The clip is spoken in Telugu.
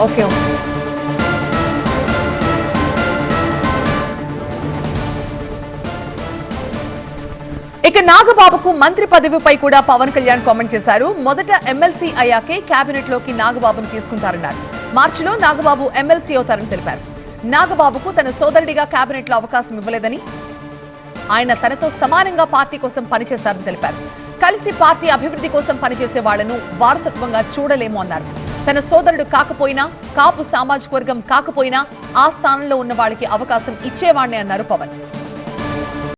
ఓకే. ఇక నాగబాబుకు మంత్రి పదవిపై కూడా పవన్ కళ్యాణ్ కామెంట్ చేశారు. మొదట ఎమ్మెల్సీ అయ్యాకే కేబినెట్ లోకి నాగబాబును తీసుకుంటారన్నారు. మార్చిలో నాగబాబు ఎమ్మెల్సీ అవుతారని తెలిపారు. నాగబాబుకు తన సోదరుడిగా కేబినెట్ లో అవకాశం ఇవ్వలేదని, ఆయన తనతో సమానంగా పార్టీ కోసం పనిచేశారని తెలిపారు. కలిసి పార్టీ అభివృద్ధి కోసం పనిచేసే వాళ్లను వారసత్వంగా చూడలేము అన్నారు. తన సోదరుడు కాకపోయినా, కాపు సామాజిక వర్గం కాకపోయినా ఆ స్థానంలో ఉన్న వాళ్ళకి అవకాశం ఇచ్చేవాడిని అన్నారు పవన్.